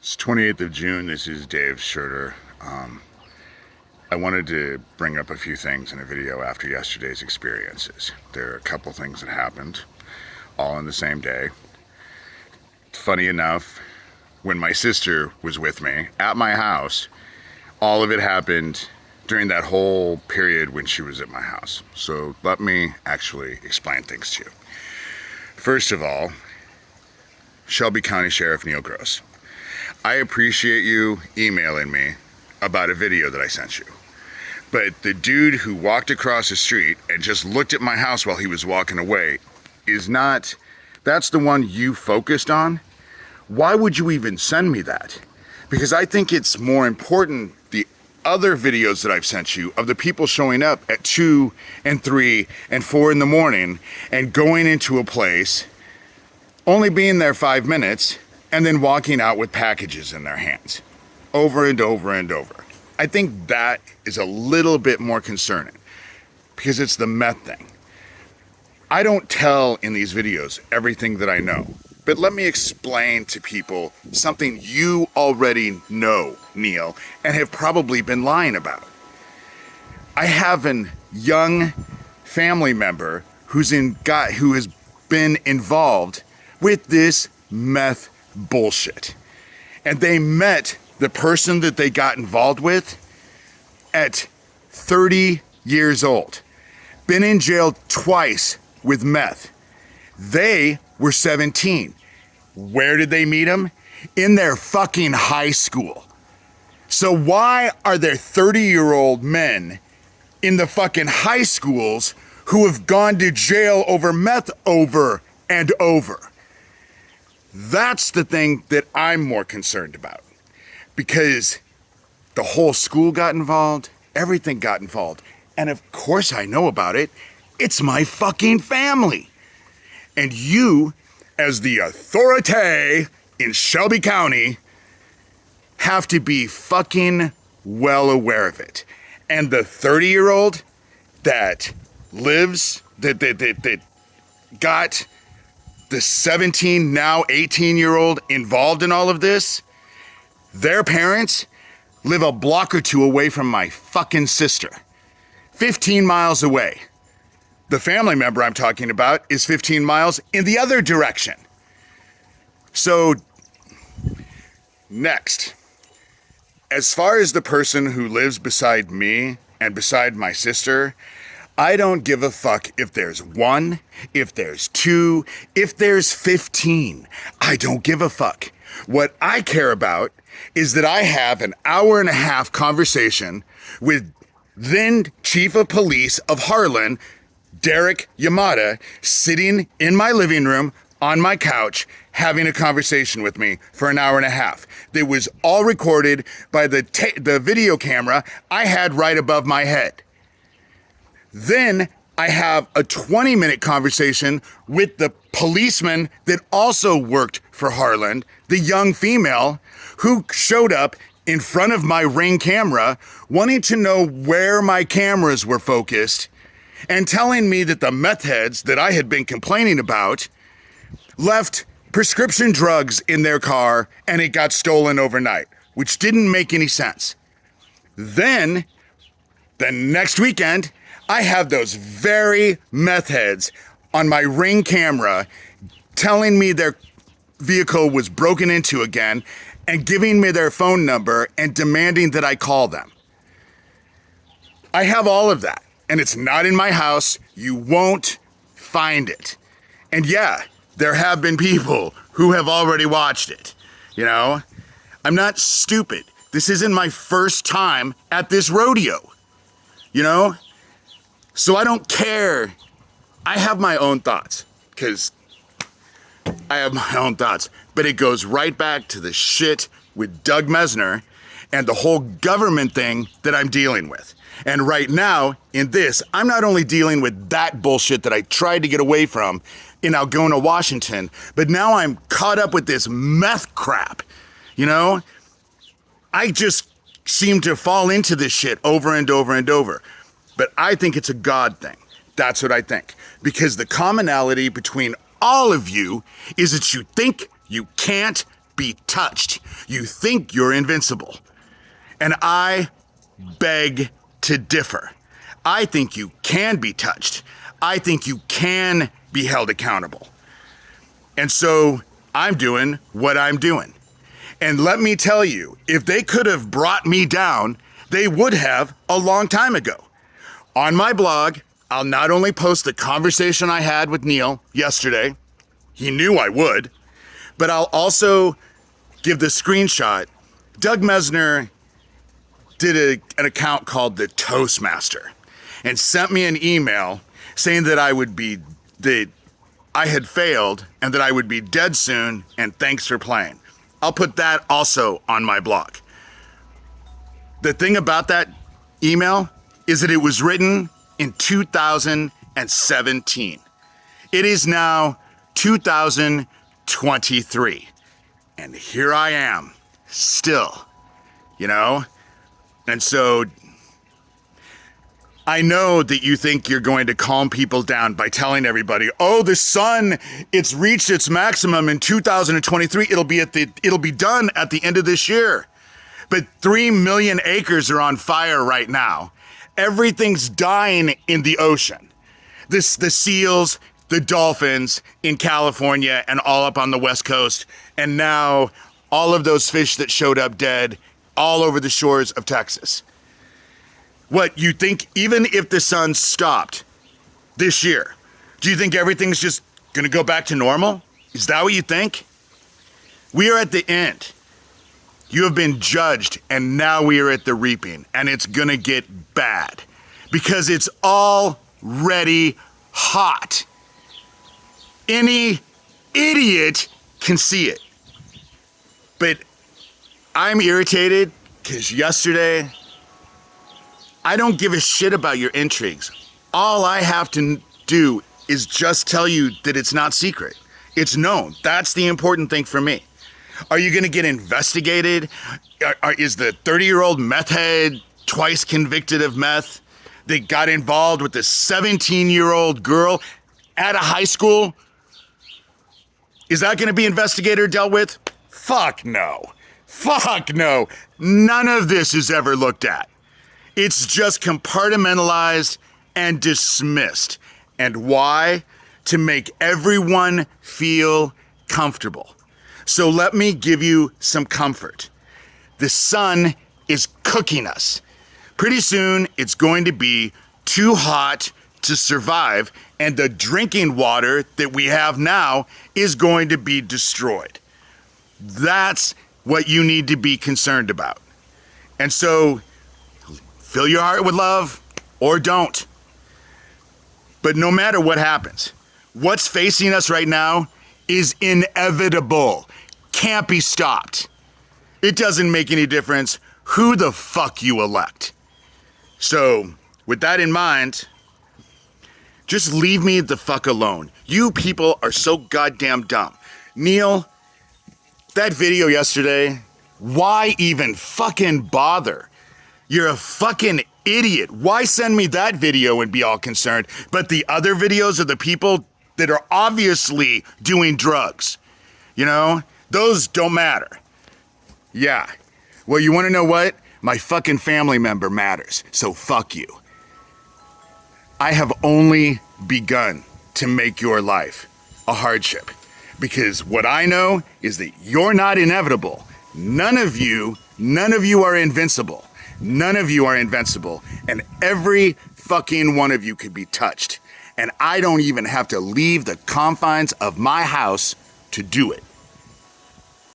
It's 28th of June. This is Dave Schurter. I wanted to bring up a few things in a video after yesterday's experiences. There are a couple things that happened all in the same day. Funny enough, when my sister was with me at my house, all of it happened during that whole period when she was at my house. So let me actually explain things to you. First of all, Shelby County Sheriff Neil Gross, I appreciate you emailing me about a video that I sent you. But the dude who walked across the street and just looked at my house while he was walking away is not, that's the one you focused on. Why would you even send me that? Because I think it's more important, the other videos that I've sent you of the people showing up at 2 and 3 and 4 in the morning and going into a place, only being there 5 minutes, and then walking out with packages in their hands over and over and over. I think that is a little bit more concerning because it's the meth thing. I don't tell in these videos everything that I know, but let me explain to people something you already know, Neil, and have probably been lying about. I have a young family member who has been involved with this meth bullshit. And they met the person that they got involved with at 30 years old. Been in jail twice with meth. They were 17. Where did they meet him? In their fucking high school. So why are there 30-year-old men in the fucking high schools who have gone to jail over meth over and over? That's the thing that I'm more concerned about, because the whole school got involved, everything got involved, and of course I know about it. It's my fucking family. And you, as the authority in Shelby County, have to be fucking well aware of it. And the 30-year-old that lives, that got the 17, now 18-year-old involved in all of this, their parents live a block or two away from my fucking sister. 15 miles away. The family member I'm talking about is 15 miles in the other direction. So, next, as far as the person who lives beside me and beside my sister, I don't give a fuck if there's 1, if there's 2, if there's 15. I don't give a fuck. What I care about is that I have an hour-and-a-half conversation with then Chief of Police of Harlan, Derek Yamada, sitting in my living room on my couch having a conversation with me for an hour and a half. That was all recorded by the video camera I had right above my head. Then I have a 20-minute conversation with the policeman that also worked for Harlan, the young female who showed up in front of my Ring camera wanting to know where my cameras were focused and telling me that the meth heads that I had been complaining about left prescription drugs in their car and it got stolen overnight, which didn't make any sense. Then, the next weekend, I have those very meth heads on my Ring camera telling me their vehicle was broken into again and giving me their phone number and demanding that I call them. I have all of that, and it's not in my house. You won't find it. And yeah, there have been people who have already watched it. You know, I'm not stupid. This isn't my first time at this rodeo. You know? So I don't care. I have my own thoughts, because I have my own thoughts. But it goes right back to the shit with Doug Mesner and the whole government thing that I'm dealing with. And right now, in this, I'm not only dealing with that bullshit that I tried to get away from in Algona, Washington, but now I'm caught up with this meth crap. You know? I just seem to fall into this shit over and over and over. But I think it's a God thing. That's what I think. Because the commonality between all of you is that you think you can't be touched. You think you're invincible. And I beg to differ. I think you can be touched. I think you can be held accountable. And so I'm doing what I'm doing. And let me tell you, if they could have brought me down, they would have a long time ago. On my blog, I'll not only post the conversation I had with Neil yesterday, he knew I would, but I'll also give the screenshot. Doug Mesner did an account called the Toastmaster and sent me an email saying that I had failed and that I would be dead soon, and thanks for playing. I'll put that also on my blog. The thing about that email is that it was written in 2017. It is now 2023. And here I am, still, you know? And so I know that you think you're going to calm people down by telling everybody, oh, the sun, it's reached its maximum in 2023. It'll be done at the end of this year. But 3 million acres are on fire right now. Everything's dying in the ocean. The seals, the dolphins in California and all up on the West Coast. And now all of those fish that showed up dead all over the shores of Texas. What, you think even if the sun stopped this year, do you think everything's just gonna go back to normal? Is that what you think? We are at the end. You have been judged, and now we are at the reaping, and it's gonna get bad because it's already hot. Any idiot can see it. But I'm irritated because yesterday, I don't give a shit about your intrigues. All I have to do is just tell you that it's not secret. It's known. That's the important thing for me. Are you gonna get investigated? Is the 30-year-old meth head twice convicted of meth that got involved with the 17-year-old girl at a high school? Is that gonna be investigated or dealt with? Fuck no. Fuck no. None of this is ever looked at. It's just compartmentalized and dismissed. And why? To make everyone feel comfortable. So let me give you some comfort. The sun is cooking us. Pretty soon, it's going to be too hot to survive, and the drinking water that we have now is going to be destroyed. That's what you need to be concerned about. And so, fill your heart with love or don't. But no matter what happens, what's facing us right now is inevitable. Can't be stopped. It doesn't make any difference who the fuck you elect. So, with that in mind, just leave me the fuck alone. You people are so goddamn dumb. Neil, that video yesterday, why even fucking bother? You're a fucking idiot. Why send me that video and be all concerned? But the other videos of the people that are obviously doing drugs, you know, those don't matter. Yeah. Well, you want to know what? My fucking family member matters. So fuck you. I have only begun to make your life a hardship. Because what I know is that you're not inevitable. None of you are invincible. None of you are invincible. And every fucking one of you could be touched. And I don't even have to leave the confines of my house to do it.